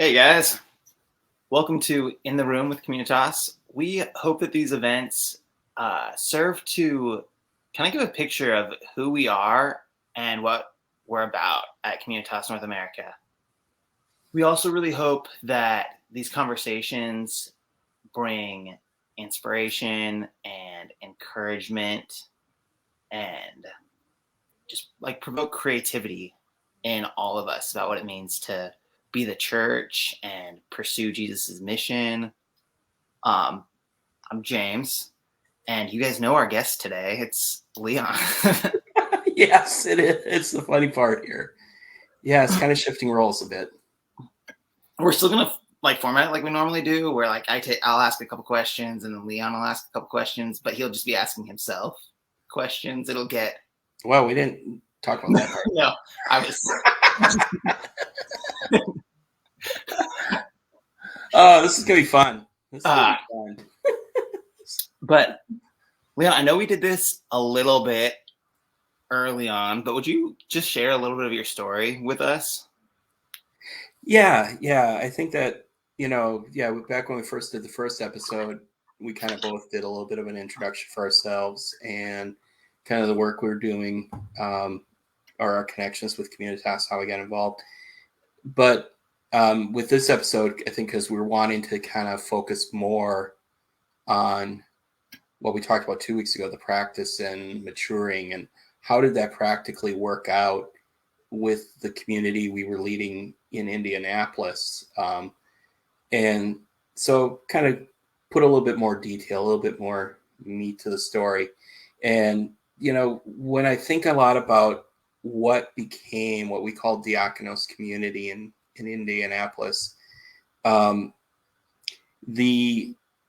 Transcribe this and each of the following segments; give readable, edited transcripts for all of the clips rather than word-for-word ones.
Hey guys, welcome to In the Room with Communitas. We hope that these events serve to kind of give a picture of who we are and what we're about at Communitas North America. We also really hope that these conversations bring inspiration and encouragement and just like provoke creativity in all of us about what it means to be the church and pursue Jesus's mission. Um, I'm James, and you guys know our guest today. It's Leon. Yes, it is. It's the funny part here. Yeah, it's kind of shifting roles a bit. We're still gonna format it like we normally do, where I'll ask a couple questions, and then Leon will ask a couple questions, but he'll just be asking himself questions. It'll get Well, we didn't talk about that part. no. I was Oh, this is gonna be fun. This is gonna be fun. but Leon, I know we did this a little bit early on, but would you just share a little bit of your story with us? Yeah. I think that, back when we first did the first episode, we kind of both did a little bit of an introduction for ourselves and kind of the work we were doing, or our connections with Communitas, how we got involved. But with this episode, I think because we're wanting to kind of focus more on what we talked about 2 weeks ago, the practice and maturing, and how did that practically work out with the community we were leading in Indianapolis. And so kind of put a little bit more detail, a little bit more meat to the story. And, when I think a lot about what became what we call Diakonos community in Indianapolis, the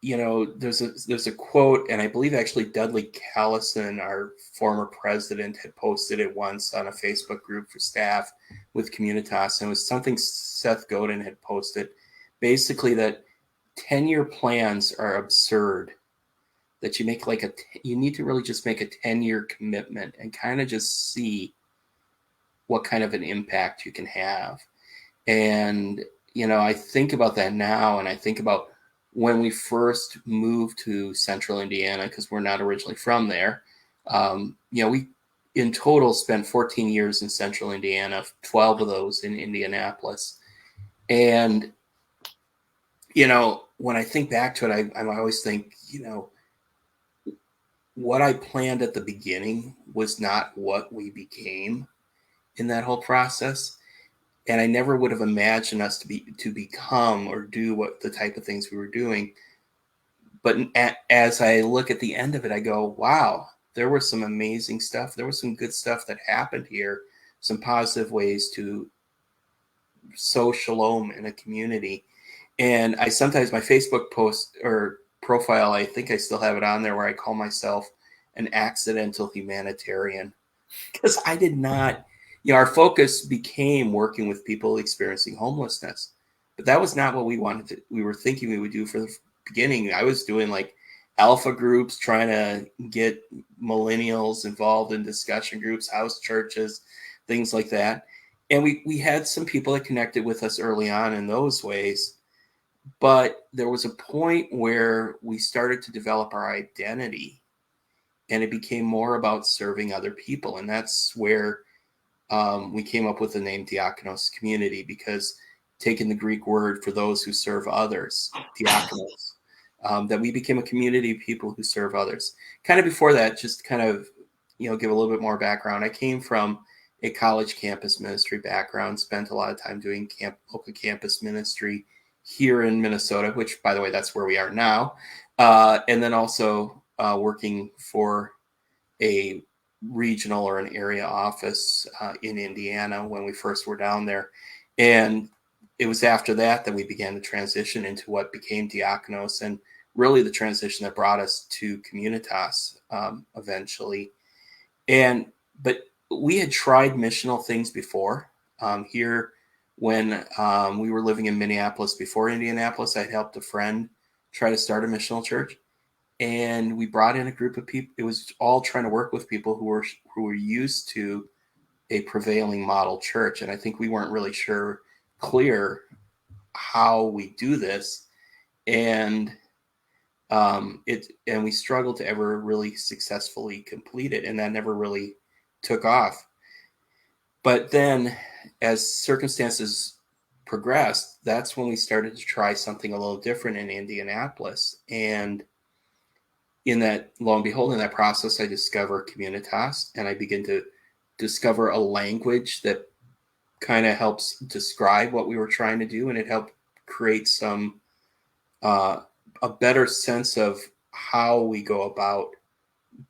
there's a quote, and I believe actually Dudley Callison, our former president, had posted it once on a Facebook group for staff with Communitas, and it was something Seth Godin had posted, basically that 10-year plans are absurd. That you make you need to really just make a 10-year commitment and kind of just see what kind of an impact you can have. And I think about that now, and I think about when we first moved to central Indiana, because we're not originally from there. We in total spent 14 years in central Indiana, 12 of those in Indianapolis. And, when I think back to it, I always think, what I planned at the beginning was not what we became in that whole process. And I never would have imagined us to become or do what the type of things we were doing. But as I look at the end of it, I go, wow, there was some amazing stuff. There was some good stuff that happened here, some positive ways to sow shalom in a community. And I sometimes, my Facebook post or profile, I think I still have it on there, where I call myself an accidental humanitarian, because I did not, our focus became working with people experiencing homelessness, but that was not what we were thinking we would do for the beginning. I was doing like alpha groups, trying to get millennials involved in discussion groups, house churches, things like that. And we had some people that connected with us early on in those ways, but there was a point where we started to develop our identity, and it became more about serving other people. And that's where we came up with the name Diakonos community, because taking the Greek word for those who serve others, diakonos, that we became a community of people who serve others. Kind of before that, just kind of, give a little bit more background. I came from a college campus ministry background, spent a lot of time doing local campus ministry here in Minnesota, which, by the way, that's where we are now. And then also working for a regional or an area office in Indiana when we first were down there. And it was after that we began to transition into what became Diakonos, and really the transition that brought us to Communitas eventually. But we had tried missional things before. Here, when we were living in Minneapolis before Indianapolis, I'd helped a friend try to start a missional church. And we brought in a group of people. It was all trying to work with people who were used to a prevailing model church. And I think we weren't really clear how we do this, and we struggled to ever really successfully complete it, and that never really took off. But then, as circumstances progressed, that's when we started to try something a little different in Indianapolis. And in that, lo and behold, in that process, I discover Communitas, and I begin to discover a language that kind of helps describe what we were trying to do, and it helped create some a better sense of how we go about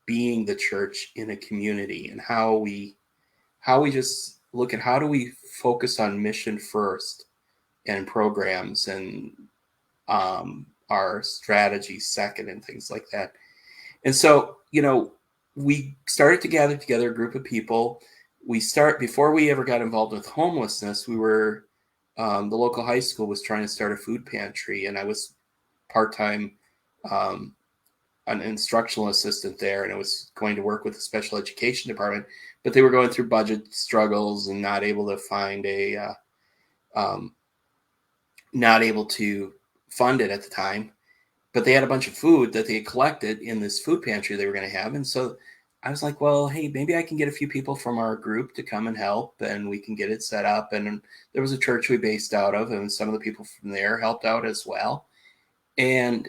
being the church in a community, and how we just look at how do we focus on mission first, and programs, and our strategy second, and things like that. And so, we started to gather together a group of people. Before we ever got involved with homelessness, we were the local high school was trying to start a food pantry, and I was part-time an instructional assistant there, and I was going to work with the special education department, but they were going through budget struggles and not able to find not able to fund it at the time. But they had a bunch of food that they had collected in this food pantry they were going to have. And so I was like, well, hey, maybe I can get a few people from our group to come and help, and we can get it set up. And there was a church we based out of, and some of the people from there helped out as well. And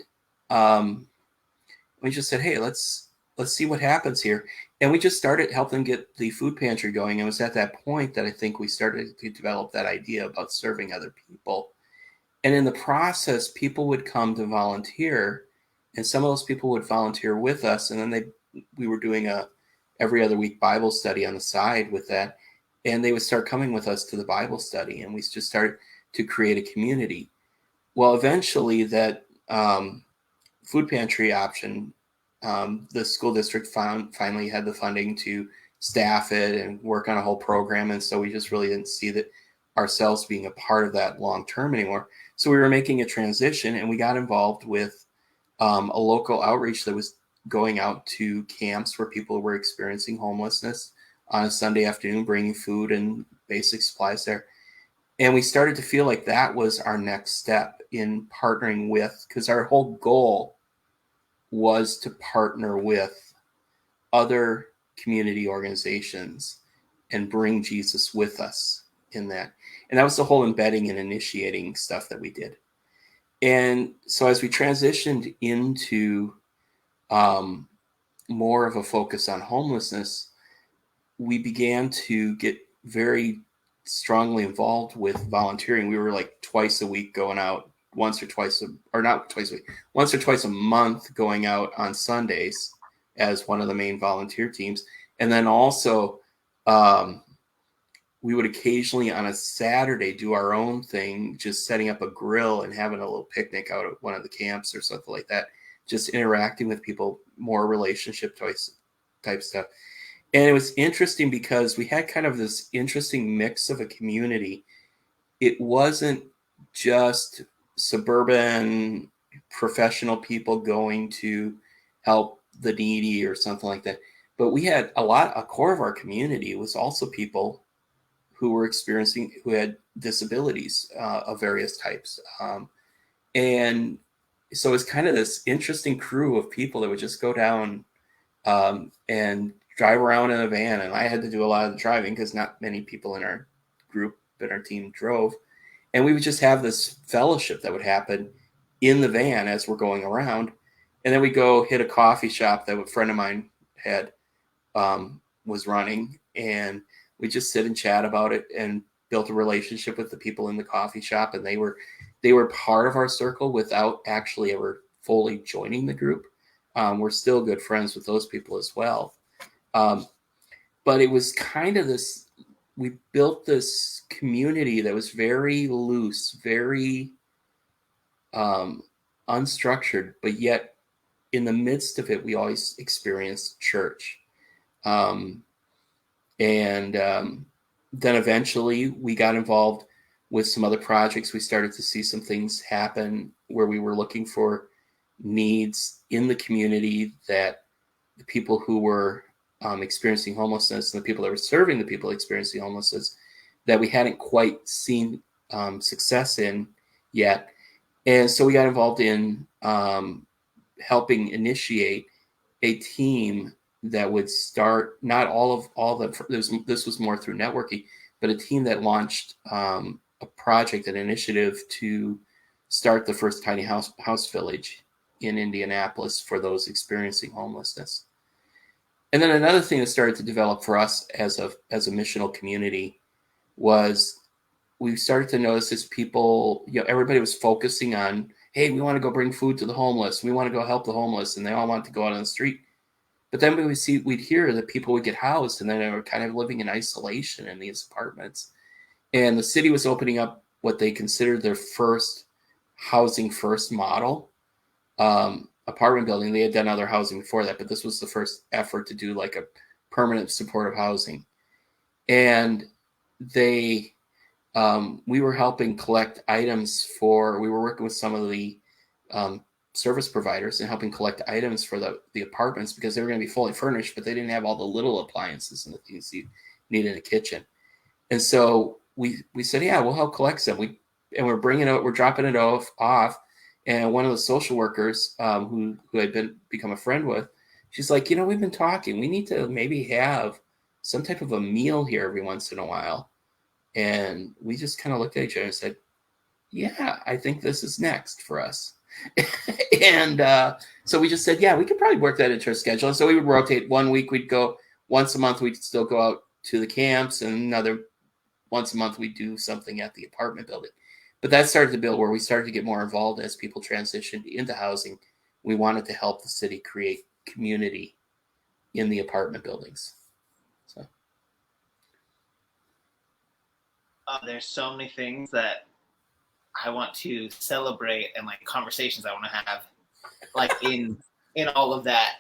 we just said, hey, let's see what happens here. And we just started helping get the food pantry going. It was at that point that I think we started to develop that idea about serving other people. And in the process, people would come to volunteer, and some of those people would volunteer with us. And then we were doing a every other week Bible study on the side with that. And they would start coming with us to the Bible study, and we just started to create a community. Well, eventually that food pantry option, the school district finally had the funding to staff it and work on a whole program. And so we just really didn't see that ourselves being a part of that long term anymore. So we were making a transition, and we got involved with a local outreach that was going out to camps where people were experiencing homelessness on a Sunday afternoon, bringing food and basic supplies there. And we started to feel like that was our next step in partnering with, because our whole goal was to partner with other community organizations and bring Jesus with us in that. And that was the whole embedding and initiating stuff that we did. And so as we transitioned into more of a focus on homelessness, we began to get very strongly involved with volunteering. We were like twice a week going out, once or twice a month going out on Sundays as one of the main volunteer teams. And then also we would occasionally on a Saturday do our own thing, just setting up a grill and having a little picnic out at one of the camps or something like that, just interacting with people, more relationship type stuff. And it was interesting because we had kind of this interesting mix of a community. It wasn't just suburban professional people going to help the needy or something like that, but we had a core of our community was also people who had disabilities of various types. And so it's kind of this interesting crew of people that would just go down and drive around in a van. And I had to do a lot of the driving because not many people in our group and our team drove. And we would just have this fellowship that would happen in the van as we're going around. And then we go hit a coffee shop that a friend of mine had was running, and we just sit and chat about it and built a relationship with the people in the coffee shop. And they were part of our circle without actually ever fully joining the group. We're still good friends with those people as well. But it was kind of we built this community that was very loose, very unstructured, but yet in the midst of it, we always experienced church. Then eventually we got involved with some other projects. We started to see some things happen where we were looking for needs in the community that the people who were experiencing homelessness and the people that were serving the people experiencing homelessness that we hadn't quite seen success in yet. And so we got involved in helping initiate a team that would start, not all the this was more through networking, but a team that launched a project, an initiative to start the first tiny house village in Indianapolis for those experiencing homelessness. And then another thing that started to develop for us as a missional community was we started to notice as people, everybody was focusing on, hey, we want to go bring food to the homeless, we want to go help the homeless, and they all want to go out on the street. But then we'd hear that people would get housed, and then they were kind of living in isolation in these apartments. And the city was opening up what they considered their first housing first model apartment building. They had done other housing before that, but this was the first effort to do like a permanent supportive housing. And we were helping collect items we were working with some of the service providers and helping collect items for the apartments, because they were going to be fully furnished, but they didn't have all the little appliances and the things you need in a kitchen. And so we said, yeah, we'll help collect some. We're dropping it off. And one of the social workers who had become a friend with, she's like, we've been talking. We need to maybe have some type of a meal here every once in a while. And we just kind of looked at each other and said, yeah, I think this is next for us. And so we just said, yeah, we could probably work that into our schedule. And so we would rotate. 1 week we'd go, once a month we'd still go out to the camps, and another once a month we'd do something at the apartment building. But that started to build where we started to get more involved as people transitioned into housing. We wanted to help the city create community in the apartment buildings. So there's so many things that I want to celebrate, and like conversations I want to have, like in all of that.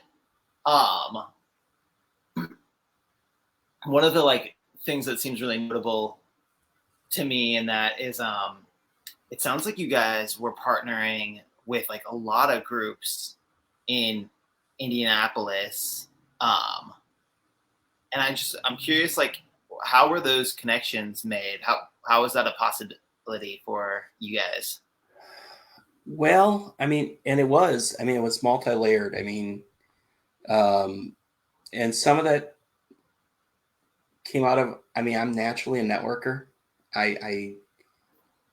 One of the like things that seems really notable to me in that is it sounds like you guys were partnering with like a lot of groups in Indianapolis. And I'm curious, like, how were those connections made? How was that a possibility for you guys? well, and it was multi-layered. And some of that came out of, I'm naturally a networker. I'm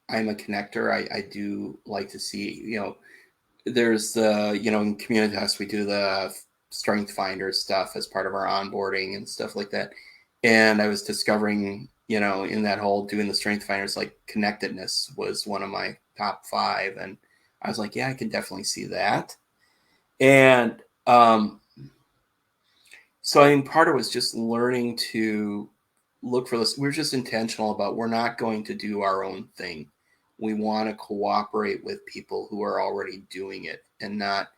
a connector. I do like to see, there's the, in Communitas, we do the strength finder stuff as part of our onboarding and stuff like that. And I was discovering, in that whole doing the strength finders, like connectedness was one of my top 5. And I was like, yeah, I can definitely see that. And so part of it was just learning to look for this. We're just intentional about, we're not going to do our own thing. We want to cooperate with people who are already doing it and not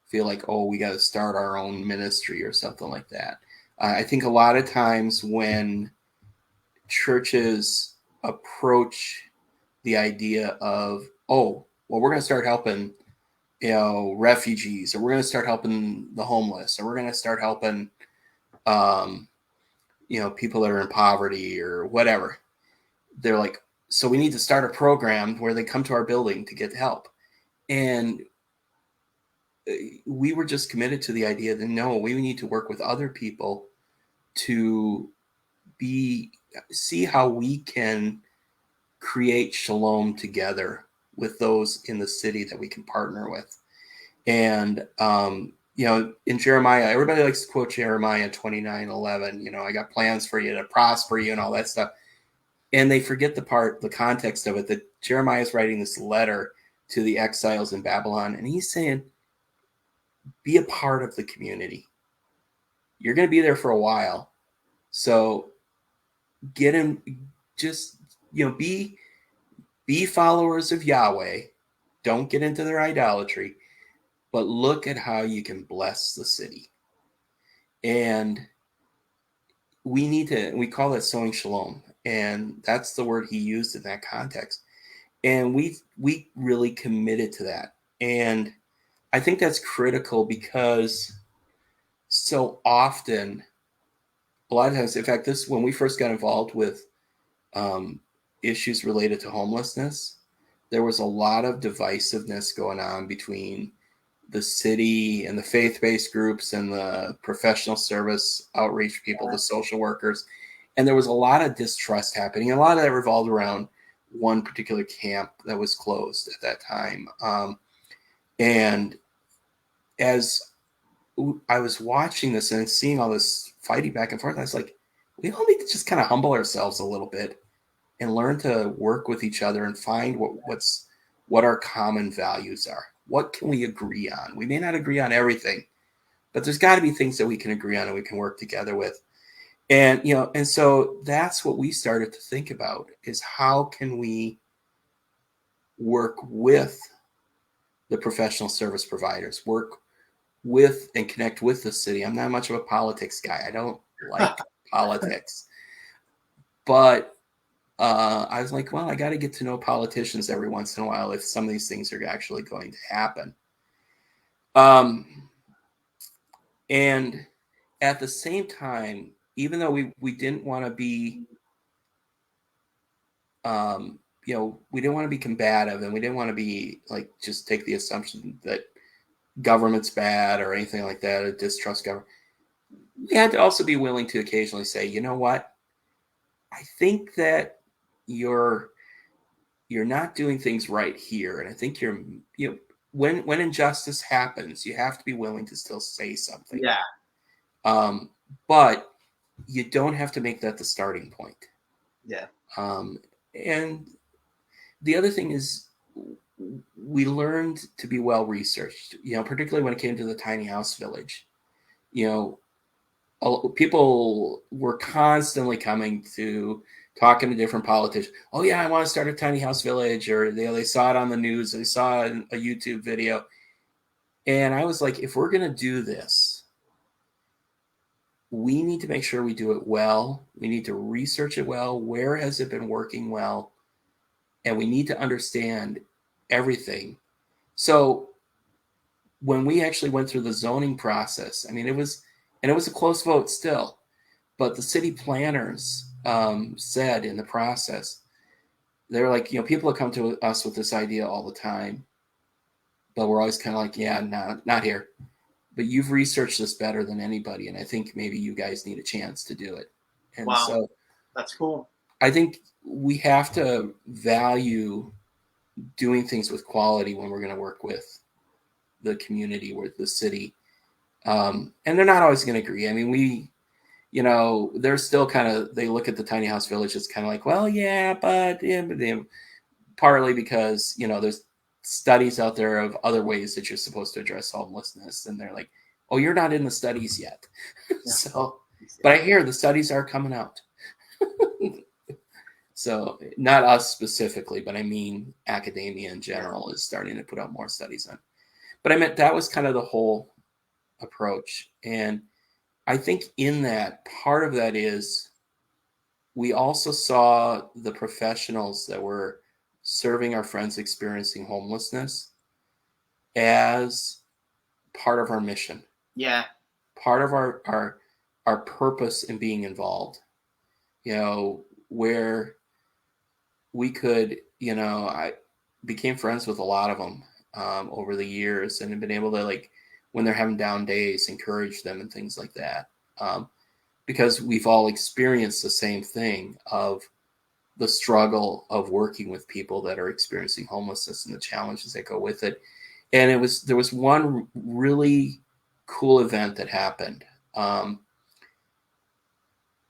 feel like, oh, we got to start our own ministry or something like that. I think a lot of times when churches approach the idea of, oh, well, we're going to start helping, refugees, or we're going to start helping the homeless, or we're going to start helping, people that are in poverty or whatever. They're like, so we need to start a program where they come to our building to get help. And we were just committed to the idea that no, we need to work with other people to see how we can create shalom together with those in the city that we can partner with. And in Jeremiah, everybody likes to quote Jeremiah 29:11. I got plans for you to prosper you and all that stuff. And they forget the context of it, that Jeremiah is writing this letter to the exiles in Babylon. And he's saying, be a part of the community. You're going to be there for a while. So get in, just, be followers of Yahweh. Don't get into their idolatry, but look at how you can bless the city. And we call that sowing shalom. And that's the word he used in that context. And we really committed to that. And I think that's critical because so often, a lot of times, in fact, when we first got involved with issues related to homelessness, there was a lot of divisiveness going on between the city and the faith-based groups and the professional service outreach people, the social workers. And there was a lot of distrust happening. A lot of that revolved around one particular camp that was closed at that time. And as I was watching this and seeing all this fighting back and forth, I was like, we all need to just kind of humble ourselves a little bit and learn to work with each other and find what our common values are. What can we agree on? We may not agree on everything, but there's got to be things that we can agree on and we can work together with. And and so that's what we started to think about, is how can we work with the professional service providers, work with and connect with the city. I'm not much of a politics guy. I don't like politics, but I was like, well, I got to get to know politicians every once in a while if some of these things are actually going to happen. And at the same time, even though we didn't want to be, we didn't want to be combative, and we didn't want to be like just take the assumption that government's bad or anything like that, or distrust government. We had to also be willing to occasionally say, you know what, I think that you're not doing things right here, and I think when injustice happens, you have to be willing to still say something. Yeah. But you don't have to make that the starting point. Yeah. And the other thing is, we learned to be well researched, particularly when it came to the tiny house village. People were constantly coming to talking to different politicians. Oh yeah, I want to start a tiny house village, or they saw it on the news, they saw a YouTube video. And I was like, if we're going to do this, we need to make sure we do it well. We need to research it well. Where has it been working well? And we need to understand everything. So when we actually went through the zoning process, I mean, it was a close vote still, but the city planners said in the process, they're like, people have come to us with this idea all the time, but we're always kind of like, yeah, no, not here. But you've researched this better than anybody, and I think maybe you guys need a chance to do it. And wow, so that's cool. I think we have to value doing things with quality when we're going to work with the community, with the city. And they're not always going to agree. I mean, they're still kind of, they look at the tiny house village as kind of like, well, yeah, but partly because, there's studies out there of other ways that you're supposed to address homelessness. And they're like, oh, you're not in the studies yet. Yeah. So, but I hear the studies are coming out. So not us specifically, but I mean, academia in general is starting to put out more studies on. But I meant that was kind of the whole approach. And I think in that, part of that is we also saw the professionals that were serving our friends experiencing homelessness as part of our mission. Yeah. Part of our purpose in being involved, where we could, I became friends with a lot of them over the years, and have been able to, like, when they're having down days, encourage them and things like that. Because we've all experienced the same thing of the struggle of working with people that are experiencing homelessness and the challenges that go with it. And there was one really cool event that happened.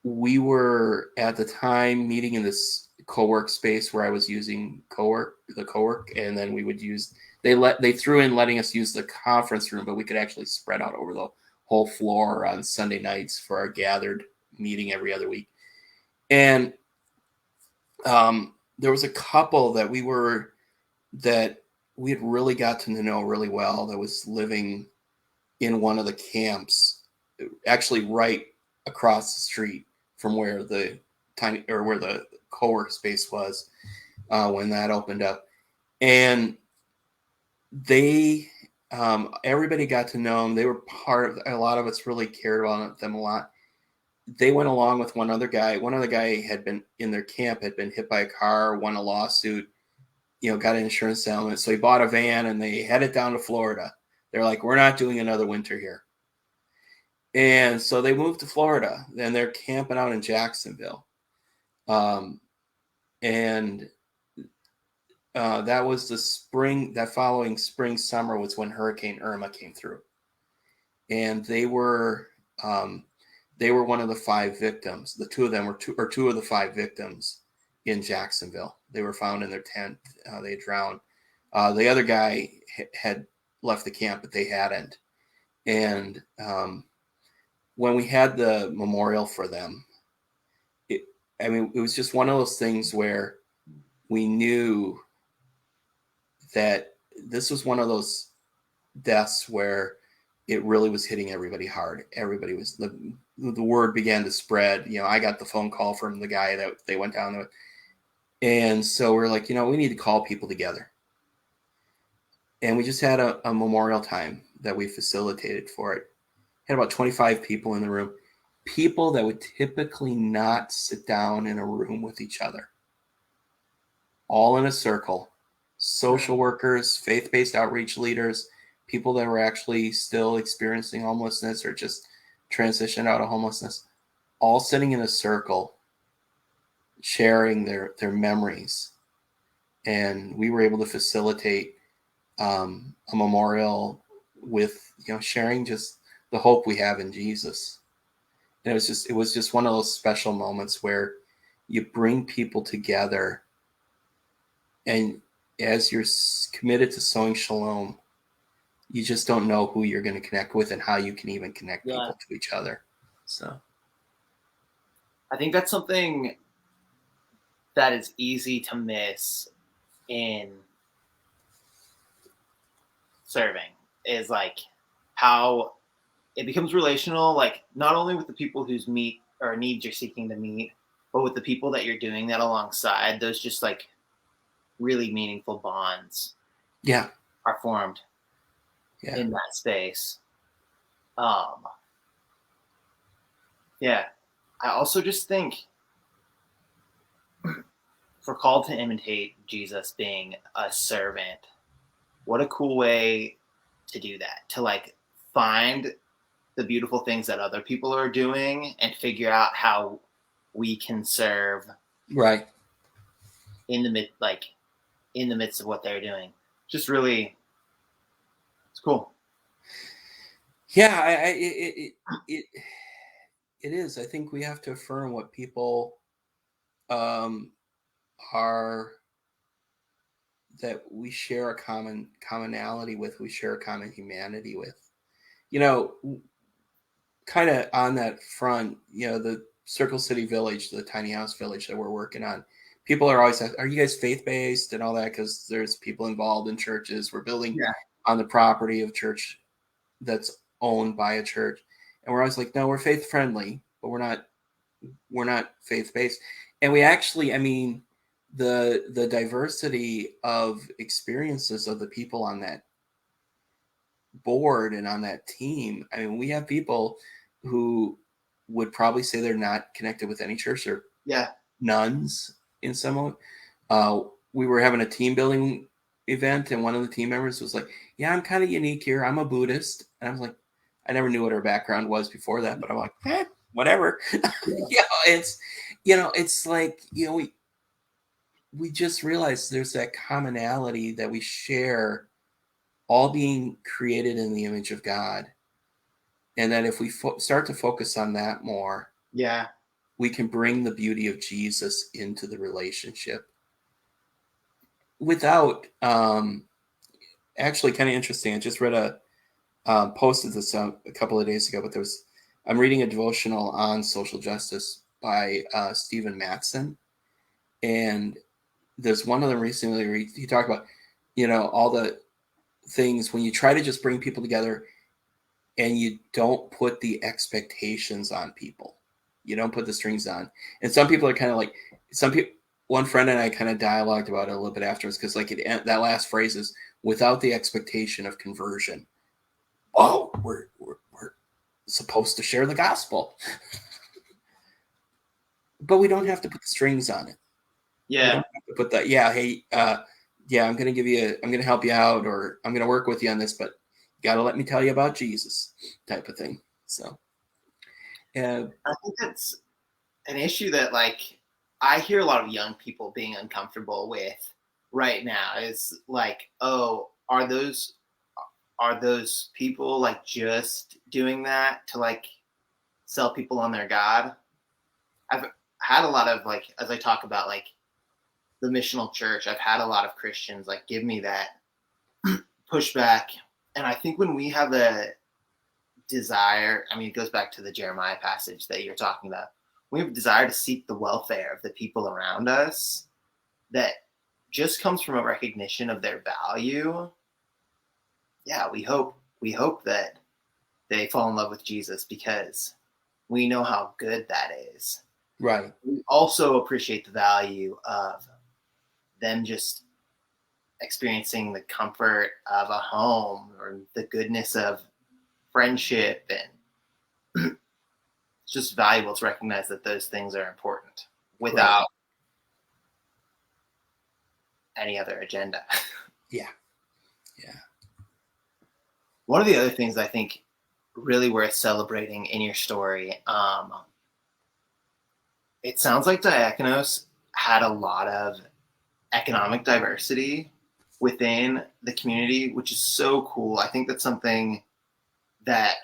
We were at the time meeting in this co-work space where I was using the co-work, and then we would use, they threw in letting us use the conference room, but we could actually spread out over the whole floor on Sunday nights for our gathered meeting every other week. And there was a couple that we had really gotten to know really well that was living in one of the camps, actually right across the street from where the co-work space was when that opened up. And they, everybody got to know them. They were part of, a lot of us really cared about them a lot. They went along with one other guy. One other guy had been in their camp, had been hit by a car, won a lawsuit, got an insurance settlement. So he bought a van and they headed down to Florida. They're like, we're not doing another winter here. And so they moved to Florida and they're camping out in Jacksonville. And that was the spring, that following spring, summer was when Hurricane Irma came through. And they were one of the 5 victims. The two of them were two of the 5 victims in Jacksonville. They were found in their tent. They had drowned. The other guy had left the camp, but they hadn't. And when we had the memorial for them, it was just one of those things where we knew that this was one of those deaths where it really was hitting everybody hard. Everybody was, the word began to spread. I got the phone call from the guy that they went down there. And so we're like, we need to call people together. And we just had a memorial time that we facilitated for it. Had about 25 people in the room. People that would typically not sit down in a room with each other. All in a circle. Social workers, faith-based outreach leaders, people that were actually still experiencing homelessness or just transitioned out of homelessness, all sitting in a circle, sharing their memories. And we were able to facilitate a memorial with, sharing just the hope we have in Jesus. And it was just one of those special moments where you bring people together, and as you're committed to sowing shalom, you just don't know who you're going to connect with and how you can even connect people to each other. So I think that's something that is easy to miss in serving, is like how it becomes relational, like not only with the people whose needs you're seeking to meet, but with the people that you're doing that alongside. Those just like really meaningful bonds are formed in that space. I also just think if we're called to imitate Jesus being a servant, what a cool way to do that, to like find the beautiful things that other people are doing and figure out how we can serve right in the midst of what they're doing. Just really, it's cool. Yeah, it is. I think we have to affirm what people are, that we share a commonality with, we share a common humanity with. Kind of on that front, the Circle City Village, the tiny house village that we're working on, people are always asking, are you guys faith-based and all that? Because there's people involved in churches. We're building on the property of church that's owned by a church. And we're always like, no, we're faith-friendly, but we're not faith-based. And we actually, the diversity of experiences of the people on that board and on that team, we have people who would probably say they're not connected with any church, or nuns in some way. We were having a team building event, and one of the team members was like, yeah, I'm kind of unique here. I'm a Buddhist. And I was like, I never knew what her background was before that, but I'm like, whatever. It's like, we just realized there's that commonality that we share, all being created in the image of God. And that if we start to focus on that more, we can bring the beauty of Jesus into the relationship without, actually kind of interesting. I just read posted this a couple of days ago, but I'm reading a devotional on social justice by Stephen Mattson. And there's one of them recently where he talked about, all the things when you try to just bring people together and you don't put the expectations on people. You don't put the strings on. And some people are kind of like, one friend and I kind of dialogued about it a little bit afterwards, because like that last phrase is, without the expectation of conversion. Oh, we're supposed to share the gospel. But we don't have to put the strings on it. We don't have to put that, hey, yeah, I'm going to help you out, or I'm going to work with you on this, but you got to let me tell you about Jesus type of thing. So, yeah. I think that's an issue that like I hear a lot of young people being uncomfortable with right now is like, oh, are those people like just doing that to like sell people on their God? I've had a lot of like as I talk about like the missional church, I've had a lot of Christians like give me that pushback. And I think when we have a desire, I mean, it goes back to the Jeremiah passage that you're talking about. We have a desire to seek the welfare of the people around us that just comes from a recognition of their value. Yeah, we hope that they fall in love with Jesus because we know how good that is. Right. We also appreciate the value of them just experiencing the comfort of a home or the goodness of friendship, and it's just valuable to recognize that those things are important Right. without any other agenda. Yeah. Yeah. One of the other things I think really worth celebrating in your story, it sounds like Diakonos had a lot of economic diversity within the community, which is so cool. I think that's something that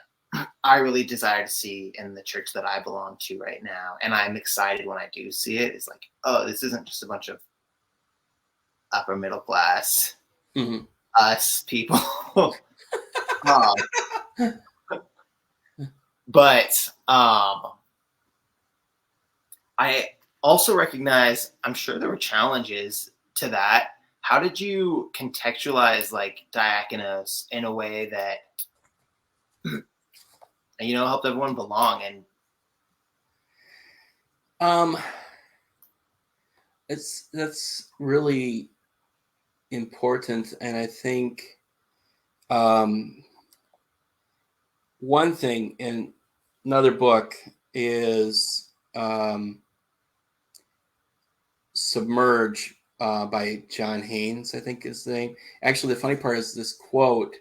I really desire to see in the church that I belong to right now. And I'm excited when I do see it. It's like, oh, this isn't just a bunch of upper middle class Mm-hmm. us people. um, but I also recognize, I'm sure there were challenges to that. How did you contextualize like Diakonos in a way that helped everyone belong? And Um, that's really important, and I think um, one thing in another book is "Submerge" by John Haynes, I think is the name. Actually, the funny part is this quote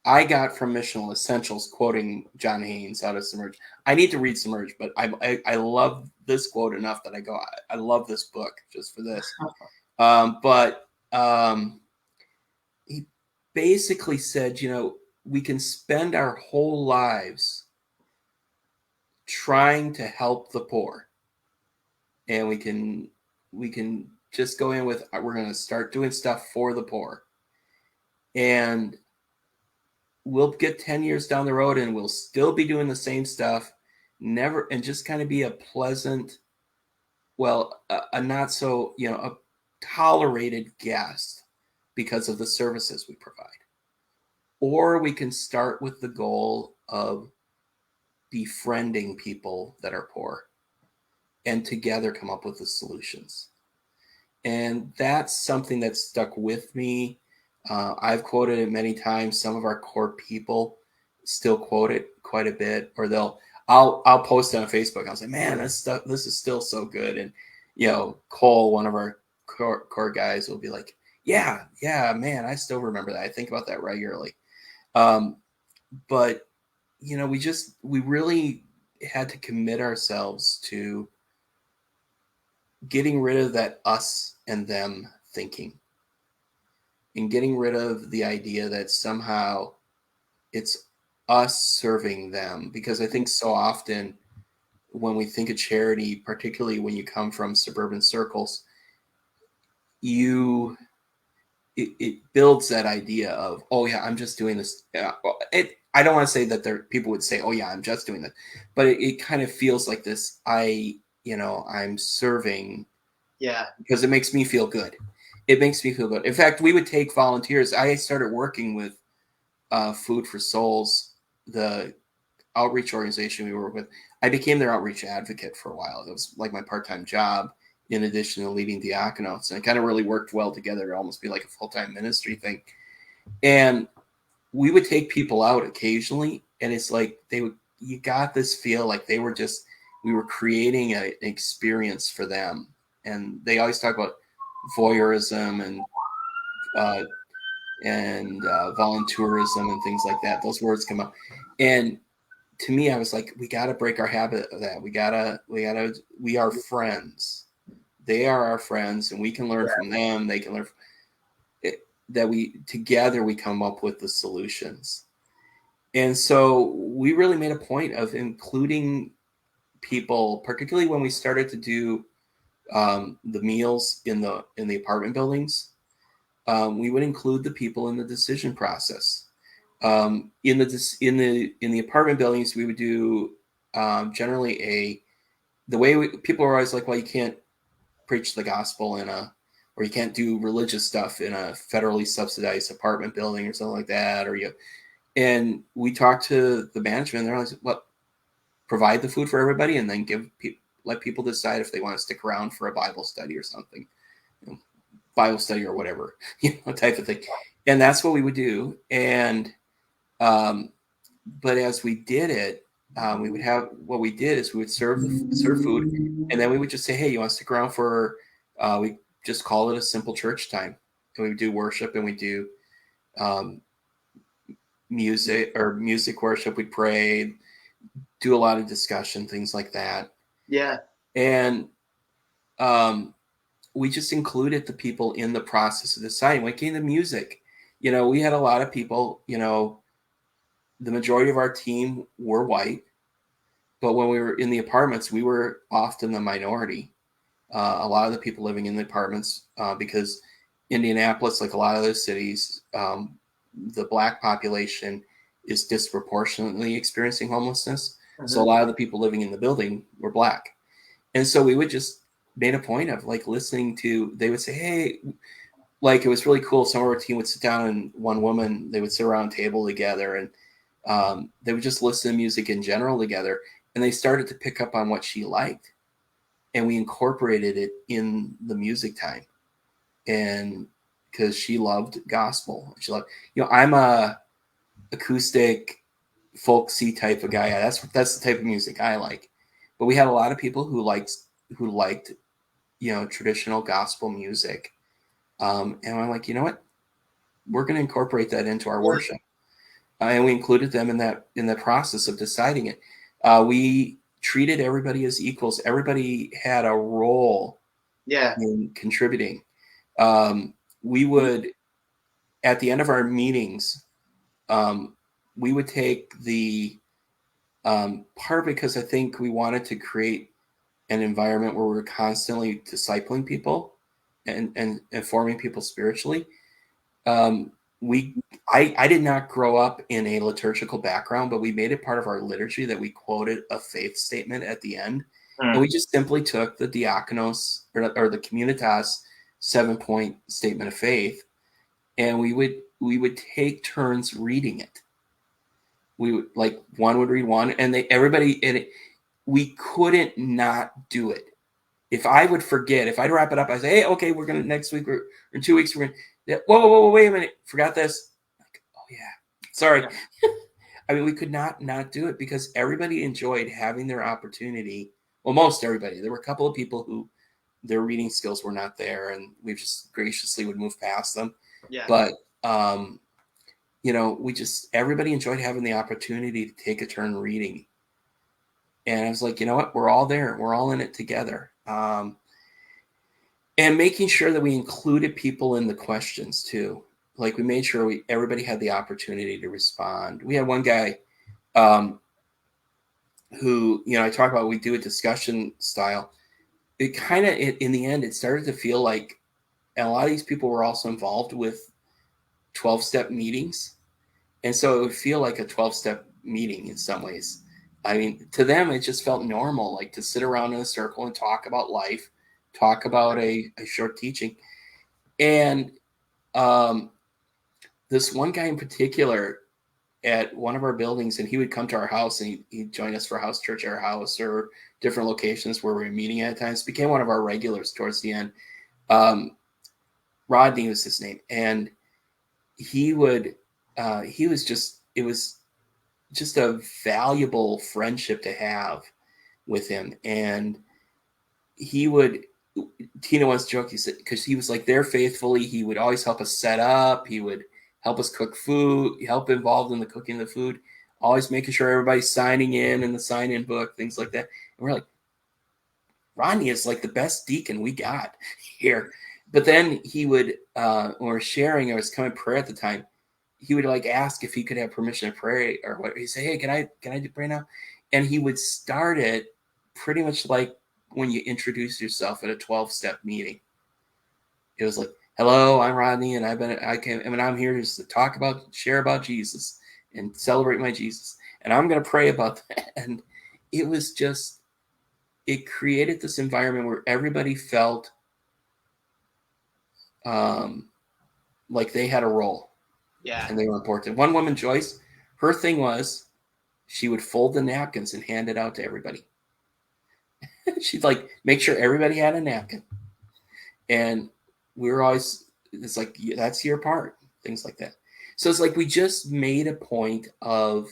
I got from Missional Essentials, quoting John Haynes out of Submerge. I need to read Submerge, but I love this quote enough that I love this book just for this. But he basically said, we can spend our whole lives trying to help the poor, and we can just go in with we're going to start doing stuff for the poor, and we'll get 10 years down the road and we'll still be doing the same stuff, never, and just kind of be a pleasant, well, a not so, a tolerated guest because of the services we provide. Or we can start with the goal of befriending people that are poor and together come up with the solutions. And that's something that stuck with me. I've quoted it many times. Some of our core people still quote it quite a bit, or I'll post it on Facebook. I'll say, man, this is still so good. And Cole, one of our core guys, will be like, yeah, man, I still remember that. I think about that regularly. But we really had to commit ourselves to getting rid of that us and them thinking, and getting rid of the idea that somehow it's us serving them. Because I think so often when we think of charity, particularly when you come from suburban circles, it builds that idea of, oh yeah, I'm just doing this. I don't want to say that people would say, oh yeah, I'm just doing that, but it kind of feels like this. I'm serving, yeah, because it makes me feel good. It makes me feel good. In fact, we would take volunteers. I started working with Food for Souls, the outreach organization we work with. I became their outreach advocate for a while. It was like my part-time job in addition to leading Diakonos. And it kind of really worked well together to almost be like a full-time ministry thing. And we would take people out occasionally, and it's like you got this feel like we were creating an experience for them. And they always talk about voyeurism and uh, and volunteerism and things like that. Those words come up, and to me, I was like, we got to break our habit of that. We are friends. They are our friends, and we can learn from them. They can learn from it, that we together we come up with the solutions. And so we really made a point of including people, particularly when we started to do the meals in the apartment buildings. We would include the people in the decision process. In the apartment buildings, we would do generally people are always like, well, you can't preach the gospel or you can't do religious stuff in a federally subsidized apartment building or something like that, and we talked to the management. They're like, well, provide the food for everybody, and then let people decide if they want to stick around for a Bible study or something, Bible study or whatever, type of thing. And that's what we would do. And but as we did it, we would serve food, and then we would just say, hey, you want to stick around for? We just call it a simple church time, and we would do worship, and we do um, music worship. We'd pray, do a lot of discussion, things like that. Yeah. And we just included the people in the process of deciding. When it came to music, we had a lot of people. The majority of our team were white, but when we were in the apartments, we were often the minority. A lot of the people living in the apartments, because Indianapolis, like a lot of those cities, the Black population is disproportionately experiencing homelessness. Mm-hmm. So a lot of the people living in the building were Black. And so we would just made a point of like listening to, they would say, hey, like it was really cool. Some of our team would sit down, and one woman, they would sit around a table together, and they would just listen to music in general together. And they started to pick up on what she liked. And we incorporated it in the music time. And because she loved gospel, I'm a acoustic folksy type of guy. That's the type of music I like. But we had a lot of people who liked traditional gospel music. And I'm like, you know what? We're going to incorporate that into our worship. And we included them in the process of deciding it. We treated everybody as equals. Everybody had a role in contributing. We would, at the end of our meetings, we would take the part, because I think we wanted to create an environment where we were constantly discipling people and informing people spiritually. I did not grow up in a liturgical background, but we made it part of our liturgy that we quoted a faith statement at the end. And we just simply took the diakonos or the communitas 7-point statement of faith, and we would take turns reading it. We would, like, one would read one, and we couldn't not do it. If I would forget, if I'd wrap it up, I say, hey, okay, we're gonna next week or in 2 weeks, we're gonna whoa, wait a minute, forgot this. Like, oh yeah, sorry. Yeah. I mean, we could not do it because everybody enjoyed having their opportunity. Well, most everybody. There were a couple of people who their reading skills were not there, and we just graciously would move past them. Yeah. But everybody enjoyed having the opportunity to take a turn reading. And I was like, you know what? We're all there. We're all in it together. And making sure that we included people in the questions too. Like we made sure everybody had the opportunity to respond. We had one guy who, I talk about, we do a discussion style. It kind of, in the end, it started to feel like, and a lot of these people were also involved with 12-step meetings. And so it would feel like a 12-step meeting in some ways. I mean, to them, it just felt normal, like to sit around in a circle and talk about life, talk about a short teaching. And this one guy in particular at one of our buildings, and he would come to our house and he'd join us for house church at our house or different locations where we were meeting at times, became one of our regulars towards the end. Rodney was his name. And it was just a valuable friendship to have with him. And he would Tina once joked, he said, because he was like there faithfully, he would always help us set up, he would help us cook food, help involved in the cooking of the food, always making sure everybody's signing in the sign-in book, things like that. And we're like, Rodney is like the best deacon we got here. But then he would, or sharing, I was coming prayer at the time, he would like ask if he could have permission to pray or what. He'd say, hey, can I pray now? And he would start it pretty much like when you introduce yourself at a 12-step meeting. It was like, hello, I'm Rodney, and I'm here just to share about Jesus and celebrate my Jesus. And I'm going to pray about that. And it was just, it created this environment where everybody felt like they had a role. Yeah. And they were important. One woman, Joyce, her thing was she would fold the napkins and hand it out to everybody. She'd like make sure everybody had a napkin. And we were always, it's like, that's your part, things like that. So it's like we just made a point of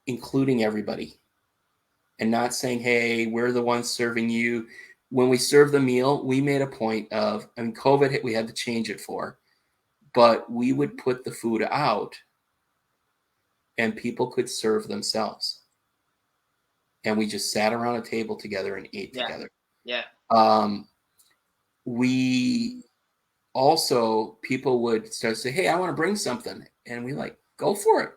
including everybody and not saying, hey, we're the ones serving you. When we serve the meal, we made a point of, I mean, COVID hit, we had to change it for, but we would put the food out and people could serve themselves. And we just sat around a table together and ate Yeah. together. Yeah. We also, people would start to say, hey, I want to bring something. And we like, go for it.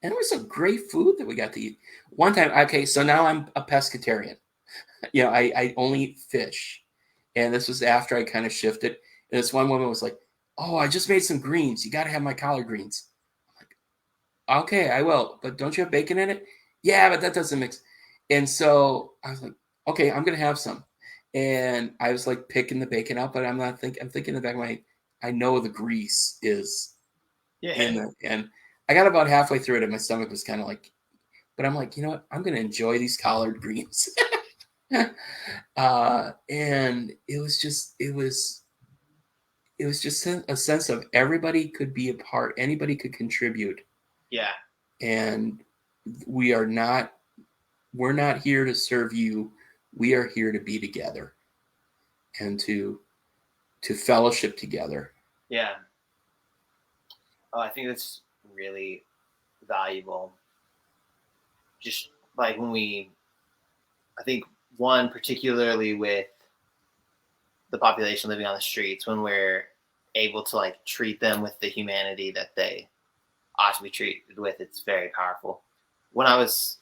And it was some great food that we got to eat. One time, okay, so now I'm a pescatarian. You know, I only eat fish. And this was after I kind of shifted. And this one woman was like, oh, I just made some greens. You got to have my collard greens. I'm like, okay, I will. But don't you have bacon in it? Yeah, but that doesn't mix. And so I was like, okay, I'm going to have some. And I was like picking the bacon out, but I'm thinking in the back of my, I know the grease is Yeah. in the, and I got about halfway through it and my stomach was kind of like, but I'm like, you know what? I'm going to enjoy these collard greens. And it was just a sense of everybody could be a part, anybody could contribute. Yeah. And we are not, we're not here to serve you. We are here to be together and to fellowship together. Yeah. Oh, I think that's really valuable. Just like I think one particularly with the population living on the streets, when we're able to like treat them with the humanity that they ought to be treated with, it's very powerful. When I was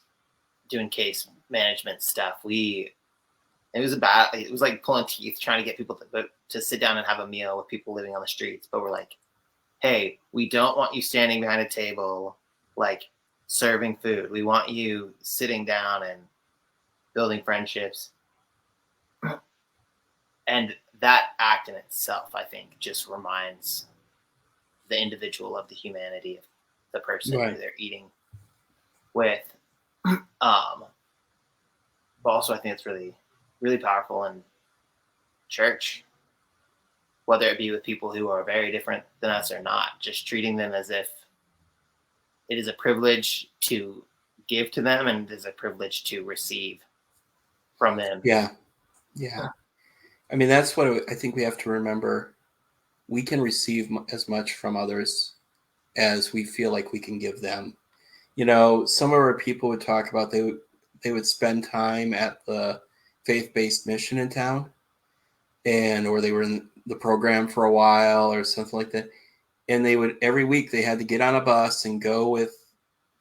doing case management stuff, it was like pulling teeth trying to get people to sit down and have a meal with people living on the streets. But we're like, hey, we don't want you standing behind a table, like serving food. We want you sitting down and building friendships. And that act in itself, I think, just reminds the individual of the humanity of the person Right. who they're eating with. But also, I think it's really, really powerful in church, whether it be with people who are very different than us or not, just treating them as if it is a privilege to give to them and it is a privilege to receive from them. Yeah. Yeah. I mean, that's what I think we have to remember. We can receive as much from others as we feel like we can give them. You know, some of our people would talk about they would spend time at the faith-based mission in town, and or they were in the program for a while or something like that. And they would every week they had to get on a bus and go with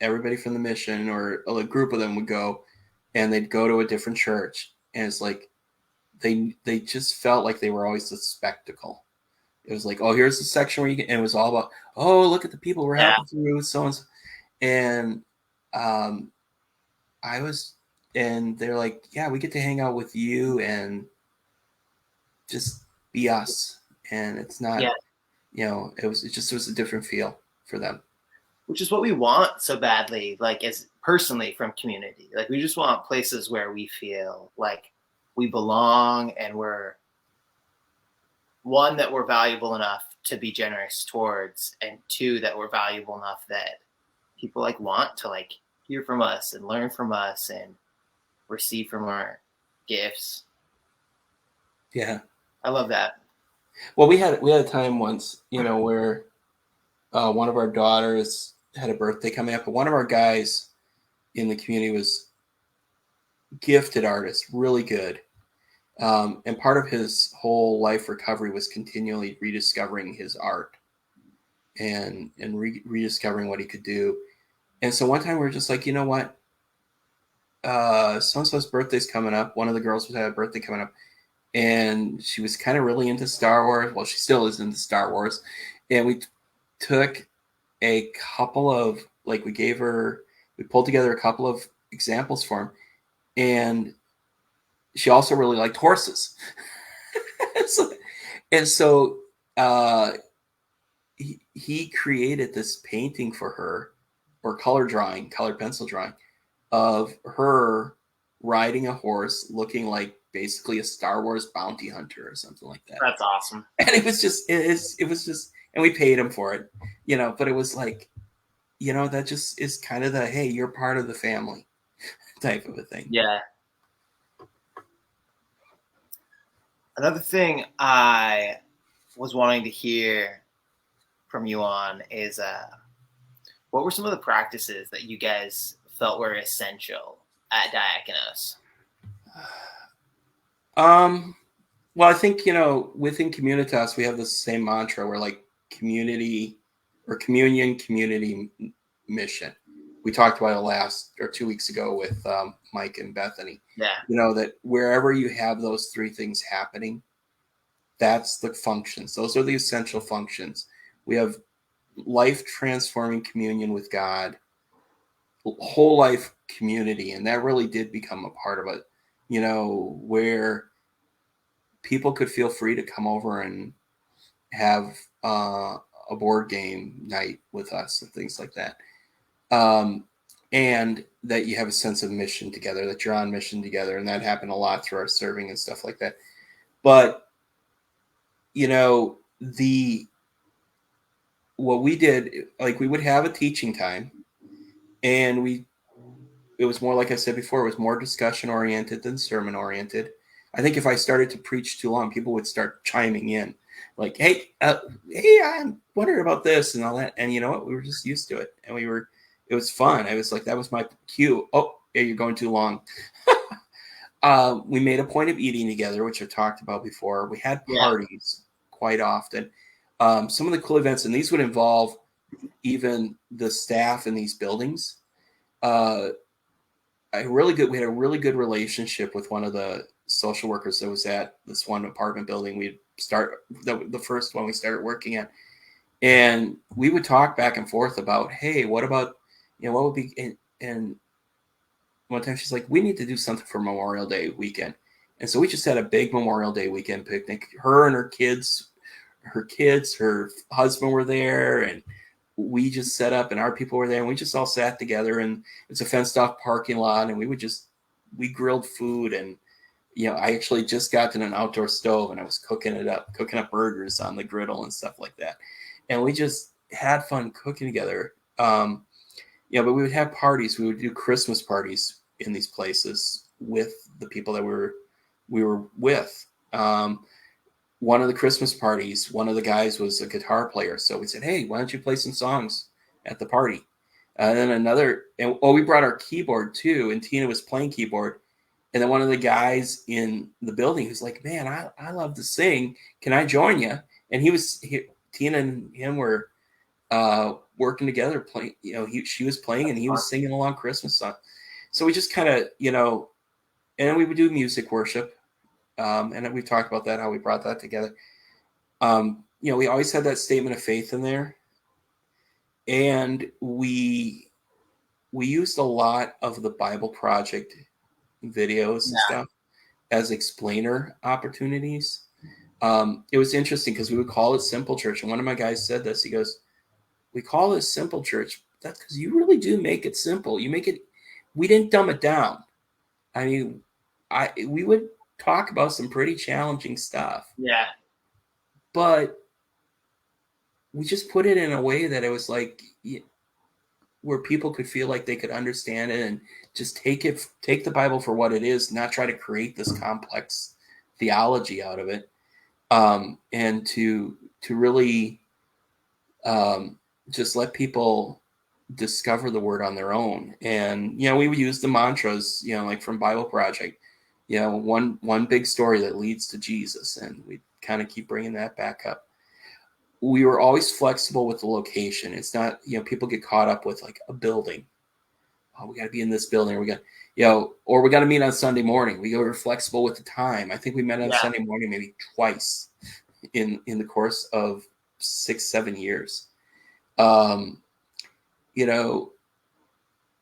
everybody from the mission, or a group of them would go, and they'd go to a different church. And it's like they just felt like they were always a spectacle. It was like, oh, here's the section where you get, and it was all about, oh, look at the people we're Yeah. helping through, so and so. And I was, and they're like, yeah, we get to hang out with you and just be us. And it's Yeah. not, it was a different feel for them. Which is what we want so badly, like as personally from community. Like we just want places where we feel like we belong and we're one, that we're valuable enough to be generous towards, and two, that we're valuable enough that people like want to like hear from us and learn from us and receive from our gifts. Yeah. I love that. Well, we had a time once, where one of our daughters had a birthday coming up, but one of our guys in the community was gifted artist, really good. And part of his whole life recovery was continually rediscovering his art and rediscovering what he could do. And so one time we were just like, you know what? So and so's birthday's coming up. One of the girls was had a birthday coming up, and she was kind of really into Star Wars. Well, she still is into Star Wars. And we took a couple of we pulled together a couple of examples for him, and she also really liked horses. so, and so he created this painting for her, or colored pencil drawing of her riding a horse looking like basically a Star Wars bounty hunter or something like that. That's awesome. And it was just, and we paid him for it, but it was like, that just is kind of the, hey, you're part of the family type of a thing. Yeah. Another thing I was wanting to hear from you on is what were some of the practices that you guys felt were essential at Diakonos? Well, I think, within Communitas, we have the same mantra where like community or communion, community, mission. We talked about it 2 weeks ago with Mike and Bethany. Yeah. That wherever you have those three things happening, that's the functions. Those are the essential functions. We have life transforming communion with God, whole life community. And that really did become a part of it, where people could feel free to come over and have a board game night with us and things like that. And that you have a sense of mission together, that you're on mission together. And that happened a lot through our serving and stuff like that. But, what we did, like we would have a teaching time, and it was more, like I said before, it was more discussion oriented than sermon oriented. I think if I started to preach too long, people would start chiming in like, hey, I'm wondering about this and all that. And you know what? We were just used to it. And it was fun. I was like, that was my cue. Oh, yeah, you're going too long. We made a point of eating together, which I talked about before. We had parties quite often. Some of the cool events, and these would involve even the staff in these buildings. We had a really good relationship with one of the social workers that was at this one apartment building. The first one we started working at, and we would talk back and forth about, hey, what about, what would be, and one time she's like, we need to do something for Memorial Day weekend. And so we just had a big Memorial Day weekend picnic. Her and her kids, her husband were there, and we just set up, and our people were there, and we just all sat together, and it's a fenced off parking lot, and we grilled food, and I actually just got an outdoor stove, and I was cooking up burgers on the griddle and stuff like that, and we just had fun cooking together. But we would have parties. We would do Christmas parties in these places with the people that we were with. One of the Christmas parties, one of the guys was a guitar player. So we said, hey, why don't you play some songs at the party? And then we brought our keyboard too. And Tina was playing keyboard. And then one of the guys in the building was like, man, I love to sing. Can I join you? And Tina and him were working together, playing, she was playing and he was singing along Christmas song. So we just kind of, and we would do music worship. And we talked about that, how we brought that together. We always had that statement of faith in there. And we used a lot of the Bible Project videos and stuff as explainer opportunities. It was interesting because we would call it Simple Church. And one of my guys said this, he goes, we call it Simple Church. That's because you really do make it simple. We didn't dumb it down. I mean, we would talk about some pretty challenging stuff. Yeah. But we just put it in a way that it was like where people could feel like they could understand it and just take the Bible for what it is, not try to create this complex theology out of it, and to really just let people discover the word on their own. And we would use the mantras, like from Bible Project, one big story that leads to Jesus, and we kind of keep bringing that back up. We were always flexible with the location. It's not, people get caught up with like a building. Oh, we got to be in this building. Or we got, or we got to meet on Sunday morning. We were flexible with the time. I think we met on Yeah. Sunday morning maybe twice in the course of 6-7 years. The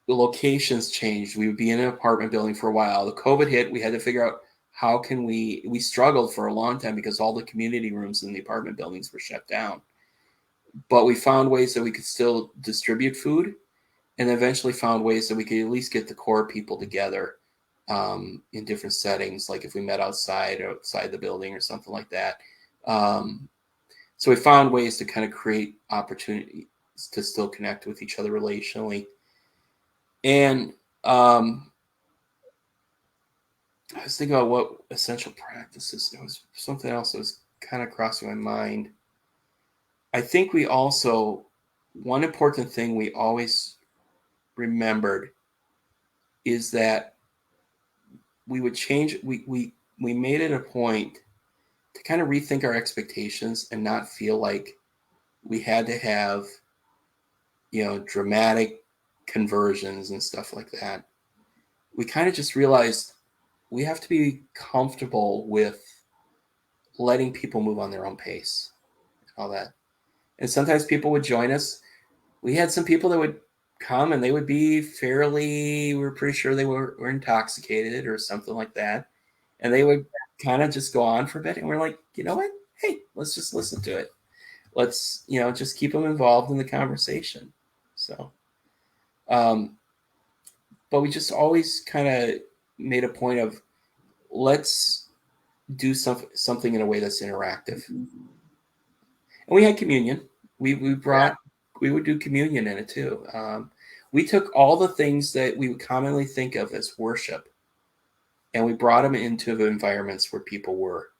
locations changed. We would be in an apartment building for a while. The COVID hit. We had to figure out how can we struggled for a long time because all the community rooms in the apartment buildings were shut down. But we found ways that we could still distribute food, and eventually found ways that we could at least get the core people together in different settings, like if we met outside the building or something like that. So we found ways to kind of create opportunities to still connect with each other relationally. And I was thinking about what essential practices. There was something else that was kind of crossing my mind. I think we also, one important thing we always remembered is that we would change. We made it a point to kind of rethink our expectations and not feel like we had to have, dramatic conversions and stuff like that. We kind of just realized we have to be comfortable with letting people move on their own pace and all that. And sometimes people would join us. We had some people that would come and they would be we were pretty sure they were intoxicated or something like that. And they would kind of just go on for a bit. And we're like, you know what? Hey, let's just listen to it. Let's, just keep them involved in the conversation. So, but we just always kind of made a point of let's do something in a way that's interactive. And we had communion. We would do communion in it too. We took all the things that we would commonly think of as worship, and we brought them into the environments where people were.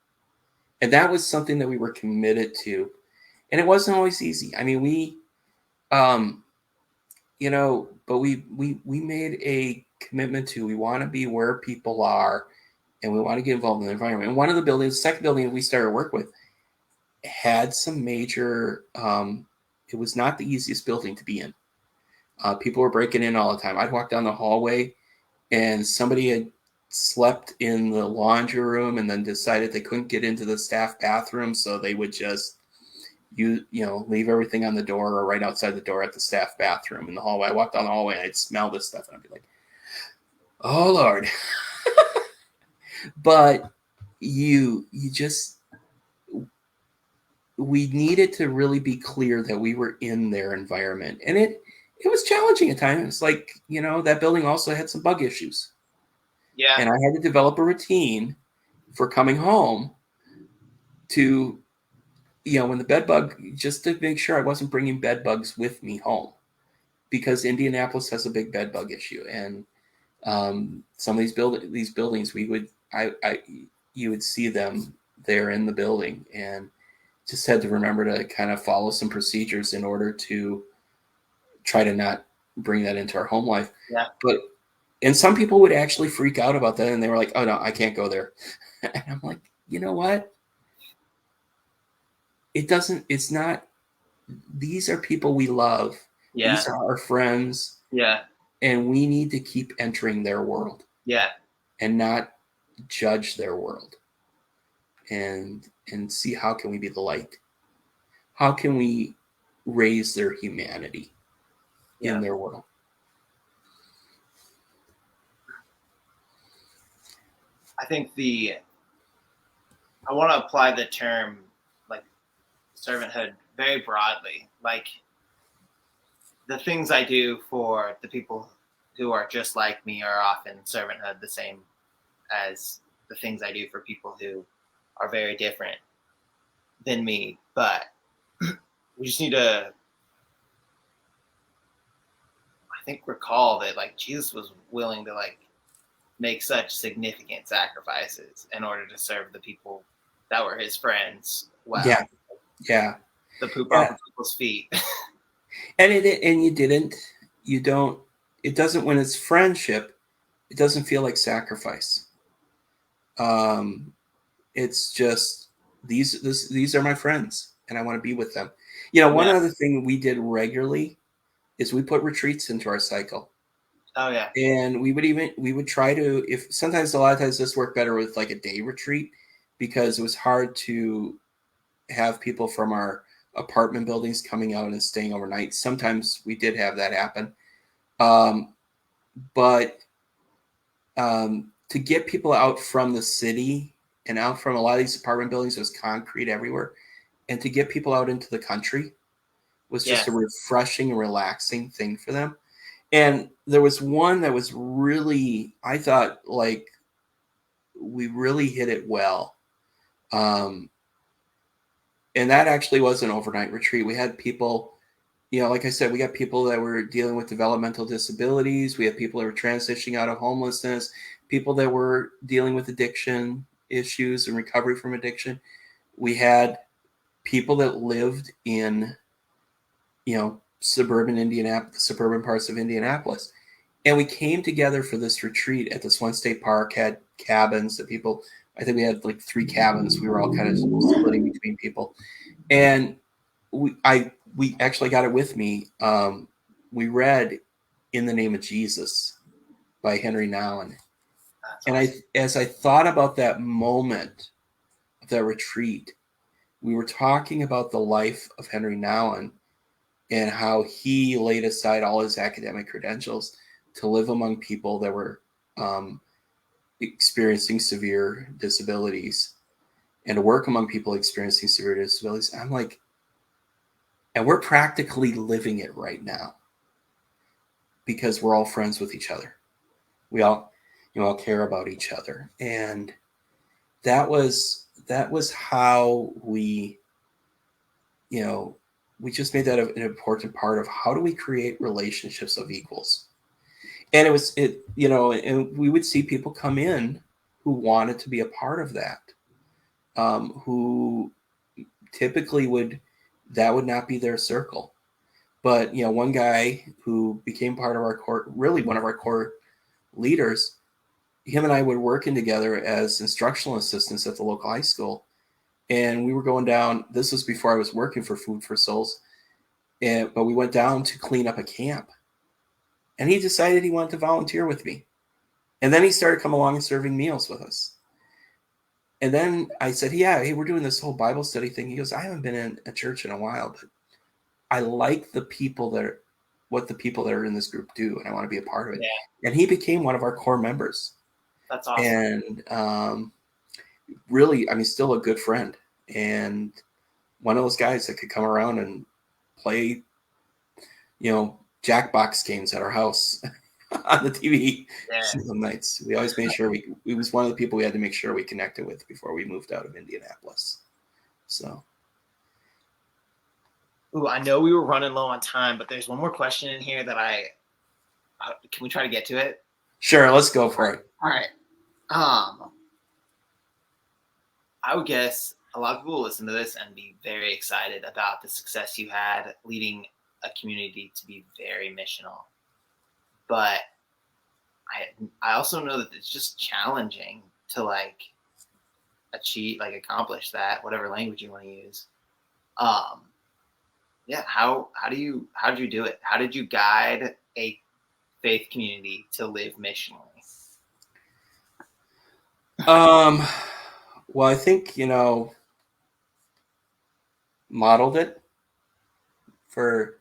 And that was something that we were committed to. And it wasn't always easy. I mean, but we made a commitment to, we want to be where people are, and we want to get involved in the environment. And one of the buildings, the second building that we started work with, had some major, it was not the easiest building to be in. People were breaking in all the time. I'd walk down the hallway and somebody had slept in the laundry room and then decided they couldn't get into the staff bathroom, so they would just leave everything on the door or right outside the door at the staff bathroom in the hallway. I walked down the hallway and I'd smell this stuff and I'd be like, oh Lord. But we needed to really be clear that we were in their environment. And it was challenging at times. It's like, that building also had some bug issues. Yeah. And I had to develop a routine for coming home to, when the bed bug, just to make sure I wasn't bringing bed bugs with me home, because Indianapolis has a big bed bug issue. And some of these buildings, you would see them there in the building, and just had to remember to kind of follow some procedures in order to try to not bring that into our home life. Yeah. And some people would actually freak out about that, and they were like, oh no, I can't go there. And I'm like, you know what? It's not, these are people we love. Yeah. These are our friends. Yeah. And we need to keep entering their world. Yeah. And not judge their world. And see, how can we be the light? How can we raise their humanity in their world? I think I want to apply the term like servanthood very broadly. Like the things I do for the people who are just like me are often servanthood, the same as the things I do for people who are very different than me. But we just need to, I think, recall that like Jesus was willing to like make such significant sacrifices in order to serve the people that were his friends Yeah, well. yeah. The poop And, off of people's feet. and you don't, it doesn't, when it's friendship, it doesn't feel like sacrifice. Um, it's just, these are my friends and I want to be with them. One Yeah. other thing we did regularly is we put retreats into our cycle. Oh yeah. And we would try to, if sometimes, a lot of times this worked better with like a day retreat, because it was hard to have people from our apartment buildings coming out and staying overnight. Sometimes we did have that happen. Um, but to get people out from the city and out from a lot of these apartment buildings, there's concrete everywhere. And to get people out into the country was just a Yes. refreshing and relaxing thing for them. And there was one that was really, I thought, like, we really hit it well. Um, and that actually was an overnight retreat. We had people, like I said, we got people that were dealing with developmental disabilities. We had people that were transitioning out of homelessness, people that were dealing with addiction issues and recovery from addiction. We had people that lived in, suburban Indianapolis, suburban parts of Indianapolis. And we came together for this retreat at this one state park, had cabins that people, I think we had like 3 cabins. We were all kind of splitting between people. And we actually got it with me. We read "In the Name of Jesus" by Henry Nouwen, That's and awesome. as I thought about that moment of that retreat, we were talking about the life of Henry Nouwen and how he laid aside all his academic credentials to live among people that were um, experiencing severe disabilities, and to work among people experiencing severe disabilities. I'm like, and we're practically living it right now because we're all friends with each other. We all, all care about each other, and that was how we, we just made that an important part of how do we create relationships of equals. And and we would see people come in who wanted to be a part of that, who typically that would not be their circle. But one guy who became part of our core, really one of our core leaders, him and I were working together as instructional assistants at the local high school. And we were going down, this was before I was working for Food for Souls, but we went down to clean up a camp. And he decided he wanted to volunteer with me. And then he started coming along and serving meals with us. And then I said, yeah, hey, we're doing this whole Bible study thing. He goes, I haven't been in a church in a while, but I like what the people that are in this group do, and I want to be a part of it. Yeah. And he became one of our core members. That's awesome. And really, I mean, still a good friend, and one of those guys that could come around and play, Jackbox games at our house on the TV Yeah. some nights. We always made sure he was one of the people we had to make sure we connected with before we moved out of Indianapolis. So. Ooh, I know we were running low on time, but there's one more question in here that can we try to get to it? Sure, let's go for it. All right. I would guess a lot of people will listen to this and be very excited about the success you had leading a community to be very missional. But I also know that it's just challenging to accomplish that, whatever language you want to use. Yeah, how did you do it? How did you guide a faith community to live missionally? Well, I think, modeled it for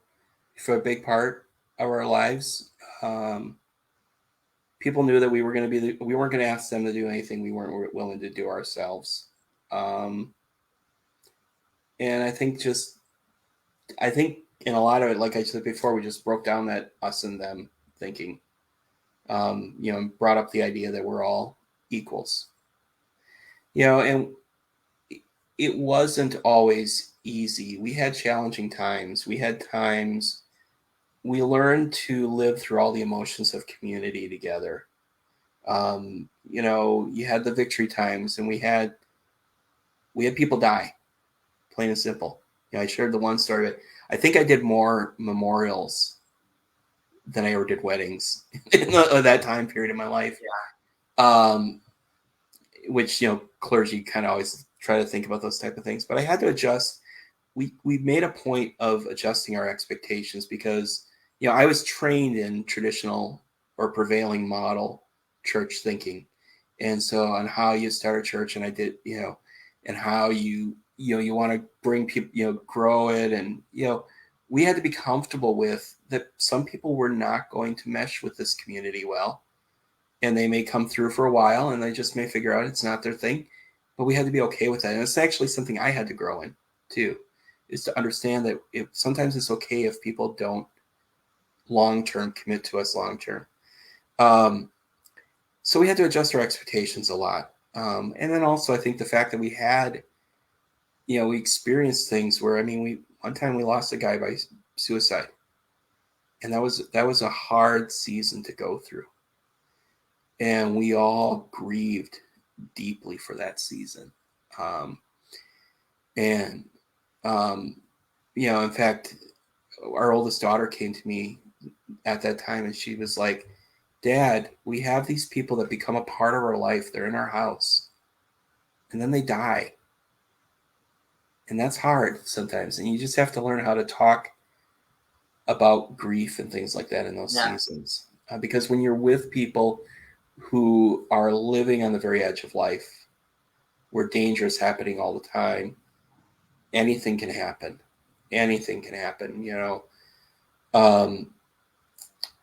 a big part of our lives. People knew that we weren't going to ask them to do anything we weren't willing to do ourselves. And I think in a lot of it, like I said before, we just broke down that us and them thinking, brought up the idea that we're all equals. And it wasn't always easy. We had challenging times. We learned to live through all the emotions of community together. You know, you had the victory times, and we had people die, plain and simple. You know, I shared the one story, but I think I did more memorials than I ever did weddings in that time period in my life. Um, which, you know, clergy kind of always try to think about those type of things, but I had to adjust. We made a point of adjusting our expectations because, you know, I was trained in traditional or prevailing model church thinking, and so on how you start a church, and I did, you know, and how you want to bring people, you know, grow it, and you know, we had to be comfortable with that. Some people were not going to mesh with this community well, and they may come through for a while, and they just may figure out it's not their thing. But we had to be okay with that, and it's actually something I had to grow in too, is to understand that sometimes it's okay if people don't long term commit to us long term. So we had to adjust our expectations a lot, and then also I think the fact that we had, you know, we experienced things where, I mean, we one time we lost a guy by suicide, and that was a hard season to go through, and we all grieved deeply for that season. Um, and you know, in fact, our oldest daughter came to me at that time, and she was like, "Dad, we have these people that become a part of our life. They're in our house, and then they die, and that's hard sometimes. And you just have to learn how to talk about grief and things like that in those seasons, because when you're with people who are living on the very edge of life, where danger is happening all the time, anything can happen. Anything can happen, you know."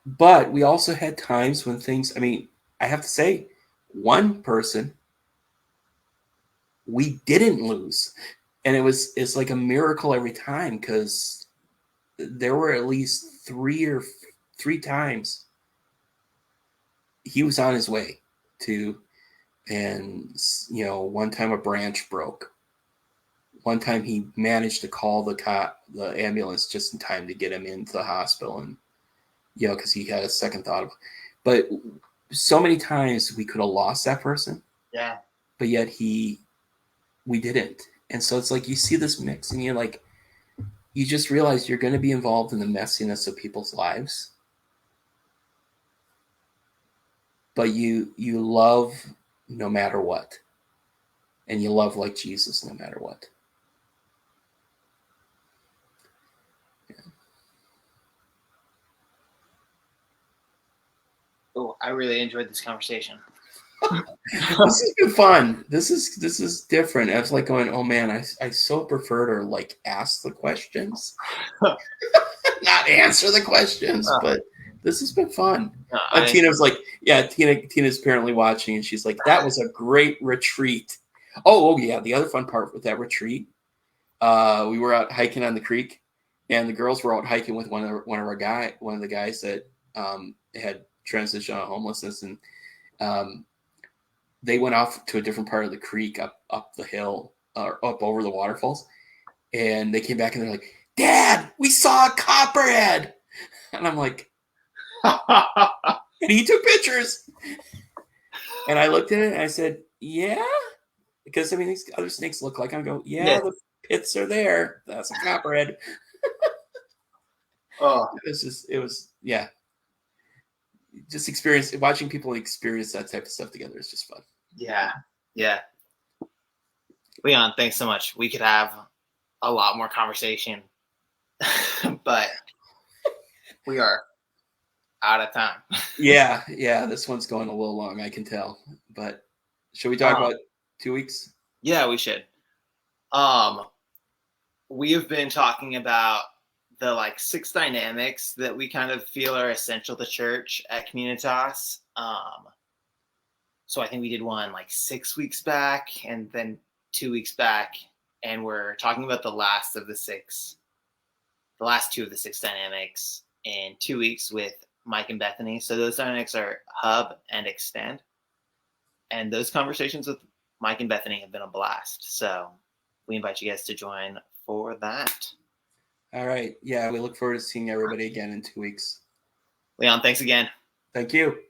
But we also had times when things, I mean, I have to say, one person we didn't lose. And it's like a miracle every time, because there were at least three times he was on his way to, and, you know, one time a branch broke. One time he managed to call the ambulance just in time to get him into the hospital, and, you know, because he had a second thought of, but so many times we could have lost that person. Yeah. But yet we didn't. And so it's like you see this mix, and you're like, you just realize you're going to be involved in the messiness of people's lives, but you love no matter what, and you love like Jesus no matter what. Oh, I really enjoyed this conversation. This has been fun. This is different. I was like going, oh man, I so prefer to like ask the questions, not answer the questions. But this has been fun. Tina was like, yeah, Tina's apparently watching, and she's like, that was a great retreat. Oh yeah, the other fun part with that retreat, we were out hiking on the creek, and the girls were out hiking with one of the guys that had transitioned out of homelessness, and they went off to a different part of the creek, up the hill, or up over the waterfalls, and they came back and they're like, "Dad, we saw a copperhead," and I'm like, and he took pictures, and I looked at it and I said, "Yeah," because I mean these other snakes look like, I'm going, yeah, the pits are there. That's a copperhead. It was yeah. Just watching people experience that type of stuff together is just fun. Yeah. Leon, thanks so much. We could have a lot more conversation, but we are out of time. Yeah. This one's going a little long, I can tell. But should we talk about 2 weeks? Yeah, we should. We have been talking about the like 6 dynamics that we kind of feel are essential to church at Communitas. So I think we did one like 6 weeks back, and then 2 weeks back, and we're talking about the last 2 of the 6 dynamics in 2 weeks with Mike and Bethany. So those dynamics are hub and extend. And those conversations with Mike and Bethany have been a blast. So we invite you guys to join for that. All right. Yeah, we look forward to seeing everybody again in 2 weeks. Leon, thanks again. Thank you.